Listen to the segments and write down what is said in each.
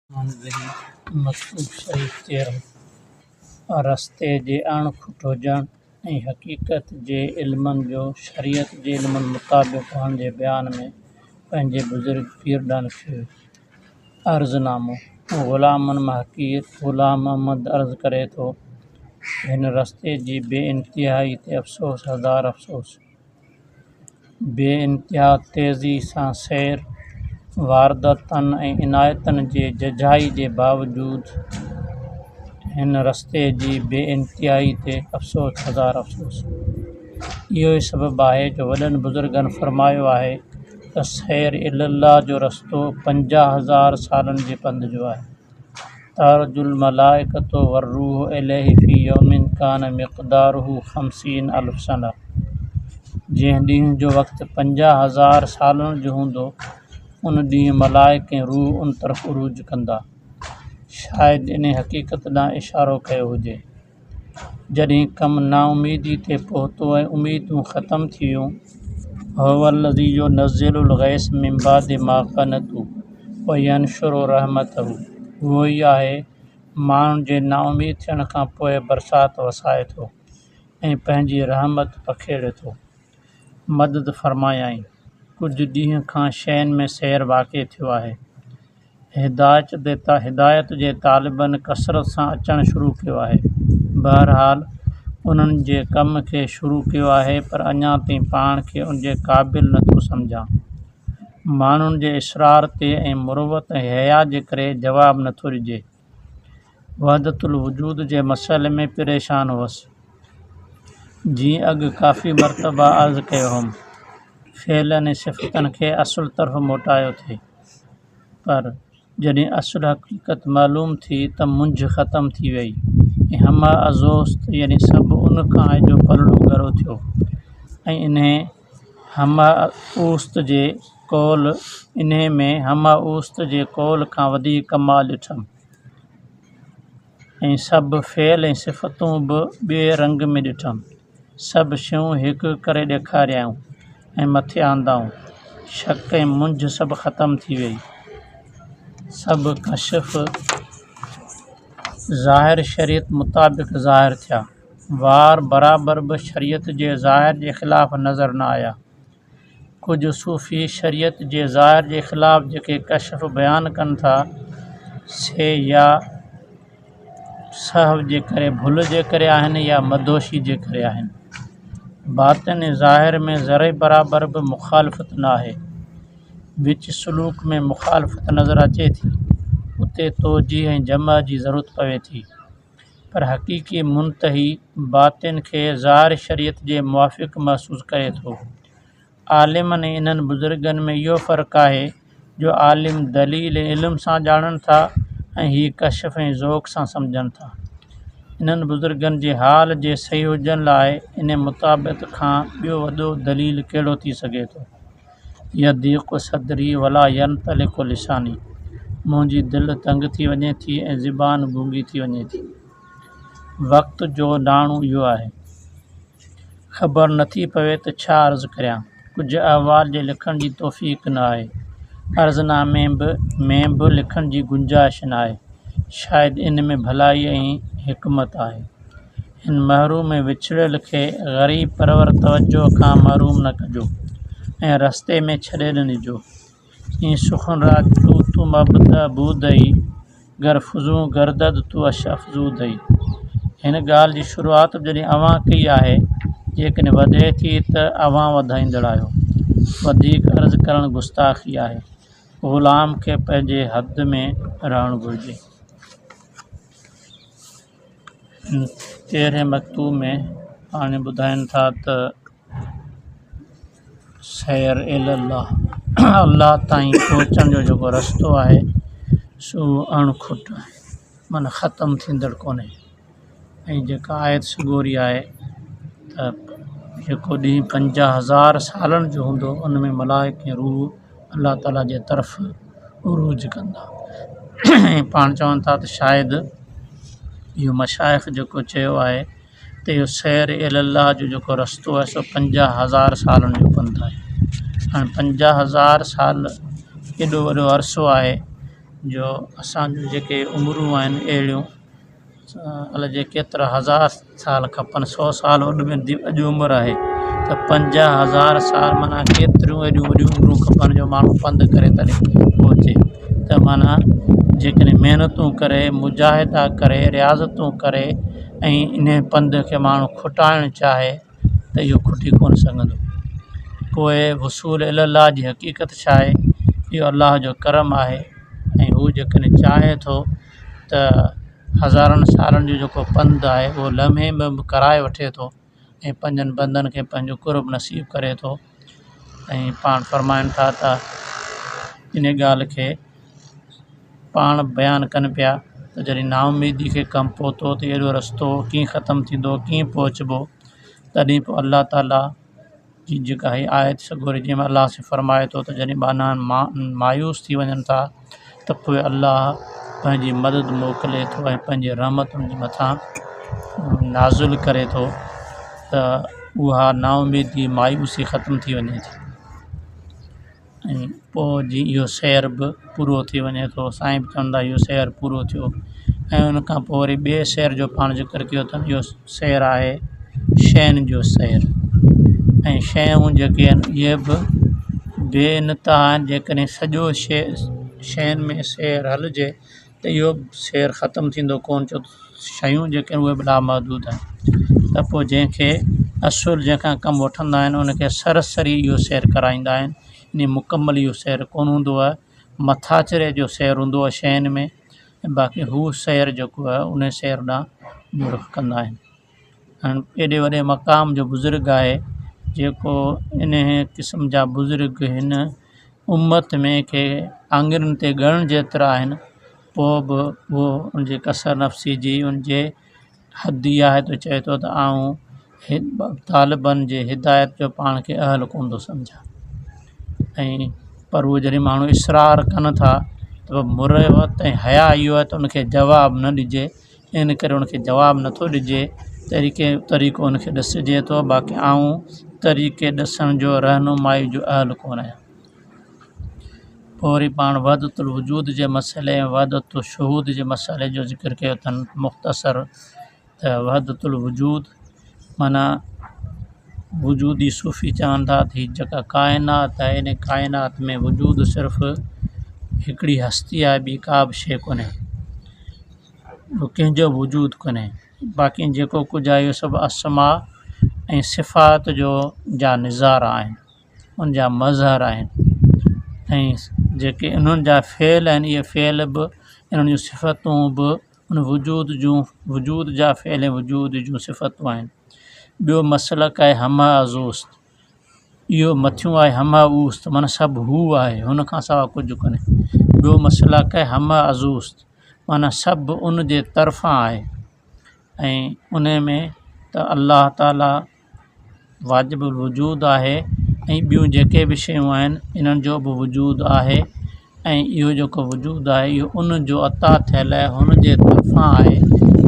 मकतूब शरीफ़ 13 रस्ते जे अणखुट हुजण ऐं हक़ीक़त जे इल्मनि जो शरीयत जे इल्मनि मुताबिक़ हुअण जे बयान में पंहिंजे बुज़ुर्ग पीर ॾांहुं लिखियो वियो। अर्ज़नामो ग़ुलामनि मां हक़ीर ग़ुलाम अहमद अर्ज़ु करे थो, हिन रस्ते जी बेइंतिहाई ते अफ़सोस, हज़ार अफ़सोस। बेइंतिहा तेज़ी सां सैर, वारदातनि ऐं इनायतनि जे झझाई जे बावजूदु हिन रस्ते जी बेइंतिहाई ते अफ़सोस, हज़ार अफ़सोस। इहो ई सबबु आहे जो वॾनि बुज़ुर्गनि फ़रमायो आहे त सैर इलल्लाह जो रस्तो 50,000 सालनि जे पंध जो आहे। तारजुल मलाइकतो वर्रूह इलैहि फ़ी यौमिन कान मिक़दारुहु 50,000 सना। जंहिं ॾींहं जो वक़्तु 50,000 सालनि जो हूंदो, उन ॾींहुं मलाइक ऐं रूह उन तरफ़ उरूज कंदा। शायदि इन हक़ीक़त ॾांहुं इशारो कयो हुजे। जॾहिं कमु नाउमीदी ते पहुतो ऐं उमीदूं ख़तमु थी वियूं, हुवल्लज़ी युनज़्ज़िलुल ग़ैस मिन बअदि मा क़नतू व यंशुरु रहमतहू। उहो ई आहे माण्हुनि जे नाउमीद थियण खां पोइ बरसाति वसाए थो ऐं पंहिंजी रहमत पखेड़े थो। मदद फ़रमायाईं। कुझु ॾींहं खां शयुनि में सैर वाक़िअ थियो आहे। हिदायत जे तालिबनि कसरत सां अचणु शुरू कयो आहे। बहरहाल उन्हनि जे कम खे शुरू कयो आहे, पर अञा ताईं पाण खे उन जे क़ाबिल नथो सम्झां। माण्हुनि जे इसरार ते ऐं मुरुवत ऐं हया जे करे जवाबु नथो ॾिजे। वहदतुल वजूद जे मसइले में परेशान हुअसि। जीअं अॻु काफ़ी मरतबा अर्ज़ु कयो हुउमि, फ़ेलनि ऐं सिफ़तनि खे असुल तरफ़ मोटायो थिए, पर जॾहिं असुल हक़ीक़त मालूम थी त मुंझ ख़तमु थी वई ऐं हमा अज़ोस्त यानी सभु उन खां जो पलड़ो ॻरो थियो ऐं इन्हे में हमा ऊस्त जे कौल खां वधीक कमाल ॾिठमि ऐं सभु फ़ेल ऐं सिफ़तूं बि ॿिए रंग में ॾिठमि। सभु शयूं हिकु करे ॾेखारियाऊं ऐं मथे आंदाऊं। शक ऐं मुंझ सभु ख़तमु थी वई। सभु कशिफ़ ज़ाहिर शरीयत मुताबिक़ ज़ाहिर थिया। वार बराबर बि शरीयत जे ज़ाहिर जे ख़िलाफ़ नज़र न आया। कुझु सूफ़ी शरीयत जे ज़ाहिर जे ख़िलाफ़ जेके कशिफ़ बयानु कनि था, से या सहव जे करे, भुल जे करे आहिनि या मदोशी जे करे आहिनि। बातिन ऐं ज़ाहिर में ज़रे बराबर बि मुख़ालिफ़त न आहे। विच सलूक में मुख़ालिफ़त नज़र अचे थी, उते तोजीह ऐं जमा जी ज़रूरत पवे थी। पर हक़ीक़ी मुंतही बातिन खे ज़ाहिर शरीयत जे मुवाफ़िक़ महसूस करे थो। आलिमनि ऐं इन्हनि बुज़ुर्गनि में इहो फ़र्क़ु आहे जो आलिम दलील ऐं इल्म सां ॼाणनि था ऐं हीअ कशिफ़ ऐं ज़ौक़ सां सम्झनि था। इन्हनि बुज़ुर्गनि जे हाल जे सही हुजण लाइ इन मुताबिक़ खां ॿियो वॾो दलील कहिड़ो थी सघे थो। यदीक़ु सदरी वला यंतलिक़ु लिसानी। मुंहिंजी दिलि तंग थी वञे थी ऐं ज़ुबान गूंगी थी वञे थी। वक़्त जो ॾाणू इहो आहे। ख़बर नथी पवे त छा अर्ज़ु करियां। कुझु अहवाल जे लिखण जी तौफ़ीक़ न आहे। अर्ज़नामे में बि लिखण जी गुंजाइश न आहे। शायदि इन में भलाई ऐं हिकमत आहे। हिन महरूम ऐं विछड़ियल खे ग़रीब परवर तवजो खां महरूम न कजो ऐं रस्ते में छॾे न ॾिजो। ईं सुखनराज तू मबूदई गर फुज़ू गर्दद तू अश अफ़ज़ूदई। हिन ॻाल्हि जी शुरूआत जॾहिं अव्हां कई आहे, जेकॾहिं वधे थी त अव्हां वधाईंदड़ आहियो। वधीक अर्ज़ु करणु गुस्ताख़ी आहे। ग़ुलाम खे पंहिंजे हद में रहणु घुरिजे। 13हें मकतूब में पाण ॿुधाइनि था त सैर इलल्लाह, अल्लाह ताईं पहुचण जो जेको रस्तो आहे, सो अणखुट आहे, माना ख़तमु थींदड़ कोन्हे। ऐं जेका आयत सगोरी आहे त जेको ॾींहुं 50,000 सालनि जो हूंदो, उन में मलाइक ऐं रूह अल्लाह ताला जे तरफ़ उरूज कंदा। ऐं पाण चवनि था त शायदि इहो मशाइख़ जेको चयो आहे त इहो सैर इलल्लाह जो जेको रस्तो आहे सो 50,000 सालनि जो पंधु आहे। हाणे 50,000 साल एॾो वॾो अरसो आहे जो असांजूं जेके उमिरूं आहिनि अहिड़ियूं अलाए जे केतिरा हज़ार साल खपनि, 100 साल अॼु उमिरि आहे त 50,000 साल माना केतिरियूं एॾियूं वॾियूं उमिरूं खपनि जो माण्हू पंधु करे तॾहिं पहुचे। त माना जेकॾहिं महिनतूं करे, मुजाहिदा करे, रियाज़तूं करे ऐं इन पंध खे माण्हू खुटाइणु चाहे त इहो खुटी कोन सघंदो। पोइ वसूल इल्लाह जी हक़ीक़त छा आहे? इहो अलाह जो करम आहे ऐं हू जेकॾहिं चाहे थो त हज़ारनि सालनि जो जेको पंधु आहे उहो लम्हे में बि कराए वठे थो ऐं पंजनि बंदनि खे पंहिंजो कुर्ब नसीब करे थो। ऐं पाण फरमाइनि था त इन ॻाल्हि खे पाण बयानु कनि पिया त जॾहिं नाउमीदी खे कमु पहुतो त अहिड़ो रस्तो कीअं ख़तमु थींदो, कीअं पहुचबो, तॾहिं पोइ अल्लाह ताला जी जेका हीअ आयत सगोरी जंहिंमें अलाह से फरमाए थो त जॾहिं बाना मायूस थी वञनि था त पोइ अल्लाह पंहिंजी मदद मोकिले थो ऐं पंहिंजे रहमतुनि जे मथां नाज़ुल करे थो त उहा नाउमीदी मायूसी ख़तमु थी वञे थी ऐं पोइ जीअं इहो सैर बि पूरो थी वञे थो। साईं बि चवंदा इहो सैर पूरो थियो ऐं उनखां पोइ वरी ॿिए सैर जो पाण ज़िक्र कयो अथनि, इहो सैर आहे शयुनि जो सैर। ऐं शयूं जेके आहिनि इहे बि बेइंतिहा आहिनि। जेकॾहिं सॼो शयुनि में सैर हलिजे त इहो सैर ख़तमु थींदो कोन, छो शयूं जेके आहिनि उहे बि लामहदूद आहिनि। त पोइ जंहिंखे असुलु जंहिंखां कमु वठंदा आहिनि उनखे सरसरी इहो सैर कराईंदा आहिनि। इन मुकमल इहो सैर कोन हूंदो आहे, मथाचरे जो सैर हूंदो आहे शयुनि में, ऐं बाक़ी हू सैर जेको आहे उन सैर ॾांहुं रुख़ कंदा आहिनि। हाणे एॾे वॾे मक़ाम जो बुज़ुर्ग आहे जेको इन क़िस्म जा बुज़ुर्ग हिन उम्मत में के आङिरियुनि ते ॻणण जेतिरा आहिनि, पोइ बि उहो उनजे कसर नफ़्सी जी उनजे हद इहा आहे त चए थो त आऊं तालिबनि जे हिदायत जो पाण खे अहल कोन थो सम्झां। ऐं पर उहे जॾहिं माण्हू इसरार कनि था त मुरवत ऐं हया इहो आहे त उनखे जवाबु न ॾिजे, इन करे उनखे जवाबु नथो ॾिजे, तरीक़ो उनखे ॾसिजे थो। बाक़ी आऊं तरीक़े ॾसण जो रहनुमाई जो अहल कोन आहियां। पोइ वरी पाण वहदतुल वजूद जे मसइले ऐं वहदतुल शुहूद जे मसइले जो ज़िक्र कयो अथनि मुख़्तसर। त वहदतुल वजूद माना वजूदी सूफ़ी चवनि था त हीअ जेका काइनात आहे इन काइनात में वजूद सिर्फ़ु हिकिड़ी हस्ती आहे, ॿी का बि शइ कोन्हे, कंहिंजो वजूद कोन्हे। बाक़ी जेको कुझु आहे इहो सभु असमा ऐं सिफ़ात जो जा निज़ारा आहिनि, उनजा मज़हर आहिनि। ऐं जेके इन्हनि जा फ़ेल आहिनि इहे फ़ेल बि इन्हनि जूं सिफ़तूं बि उन वजूद जा फ़ेल ऐं वजूद जूं सिफ़तूं आहिनि। ॿियो मसलक आहे हमा अज़ूस्त, इहो मथियूं आहे हमा ऊस्त माना सभु हू आहे, हुन खां सवाइ कुझु कोन्हे। ॿियो मसलक आहे हमा अज़ूस्त माना सभु उन जे तरफ़ां आहे ऐं उन में त अल्लाह ताला वाजिबुल वजूद आहे ऐं ॿियूं जेके बि शयूं आहिनि इन्हनि जो बि वजूद आहे। ऐं इहो जेको वजूद आहे इहो उन जो अता थियल आहे, हुन जे तरफ़ां आहे।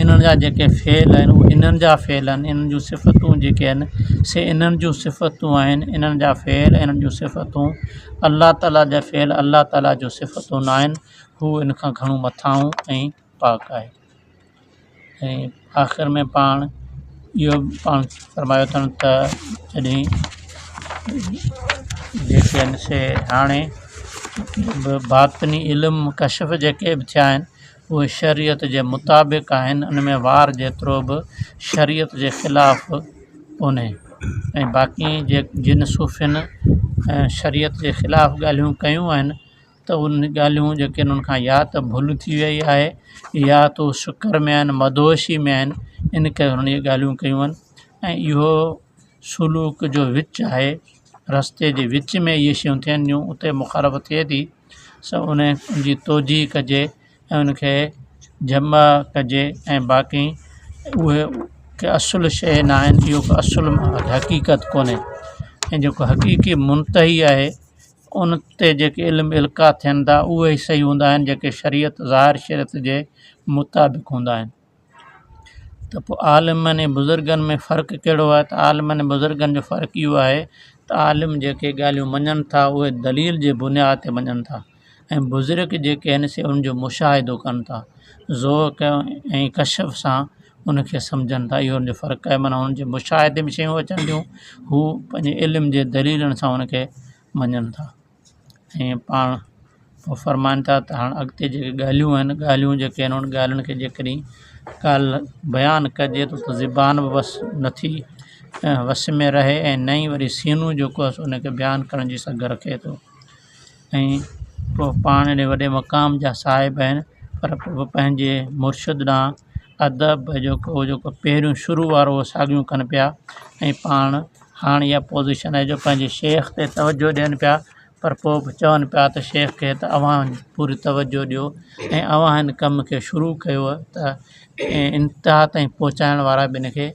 इन्हनि जा जेके फ़ेल आहिनि उहे इन्हनि जा फ़ेल आहिनि, इन्हनि जूं सिफ़तूं जेके आहिनि से इन्हनि जूं सिफ़तूं आहिनि, इन्हनि जा फ़ेल इन्हनि जूं सिफ़तूं। अल्लाह ताला जा फ़ेल अल्लाह ताला जूं सिफ़तूं न आहिनि, हू इन खां घणो मथां ऐं पाक आहे। ऐं आख़िर में पाण इहो पाण फरमायो अथनि त जॾहिं जेके आहिनि से हाणे बातिनी इल्मु कशफ जेके बि थिया आहिनि उहे शरीयत जे मुताबिक़ आहिनि, उन में वार जेतिरो बि शरीयत जे ख़िलाफ़ु कोन्हे। ऐं बाक़ी जिन सूफ़ियुनि शरीयत जे ख़िलाफ़ु ॻाल्हियूं कयूं आहिनि त उन ॻाल्हियूं जेके उन्हनि खां या त भुल थी वई आहे या तो शुक्र में आहिनि, मदोशी में आहिनि, इन करे हुननि इहे ॻाल्हियूं कयूं आहिनि। ऐं इहो सुलूक जो विच आहे, रस्ते जे विच में इहे शयूं थियनि थियूं, उते मुखारफ़ थिए थी, सो उन जी तोजी कजे ऐं उनखे जमा कजे। ऐं बाक़ी उहे के असुलु शइ न आहिनि, इहो असुलु हक़ीक़त कोन्हे। ऐं जेको हक़ीक़ी मुंतही आहे उन ते जेके इल्मु इल्का थियनि था उहे ई सही हूंदा आहिनि जेके शरीयत ज़ाहिर शरीयत जे मुताबिक़ हूंदा आहिनि। त पोइ आलिमनि ऐं बुज़ुर्गनि में फ़र्क़ु कहिड़ो आहे? त आलिमनि ऐं बुज़ुर्गनि जो फ़र्क़ु इहो आहे त आलिम जेके ॻाल्हियूं मञनि था उहे दलील जे बुनियाद ते मञनि था ऐं बुज़ुर्ग जेके आहिनि से उनजो मुशाहिदो कनि था, ज़ौक़ ऐं कशफ सां उनखे सम्झनि था। इहो उनजो फ़र्क़ु आहे। माना हुनजे मुशाहिदे में शयूं अचनि थियूं, हू पंहिंजे इल्म जे दलीलनि सां उनखे मञनि था। ऐं पाण पोइ फरमाइनि था त हाणे अॻिते जेके ॻाल्हियूं आहिनि, ॻाल्हियूं जेके आहिनि उन ॻाल्हियुनि खे जेकॾहिं ॻाल्हि बयानु कजे त ज़बान बि बस नथी वस में रहे, ऐं न ई वरी सीनू जेको आहे उनखे बयानु करण जी सघ रखे थो। ऐं पोइ पाण एॾे वॾे मक़ाम जा साहिब आहिनि, पर पोइ पंहिंजे मुर्शिद ॾांहुं अदब जेको पहिरियों शुरू वारो उहो साॻियूं कनि पिया। ऐं पाण हाणे इहा पोज़ीशन आहे जो पंहिंजे शेख ते तवजो ॾियनि पिया, पर पोइ बि चवनि पिया त शेख खे त अव्हां पूरी तवजो ॾियो, ऐं अव्हां हिन कम खे शुरू कयो त इंतिहा ताईं पहुचाइण वारा बि हिनखे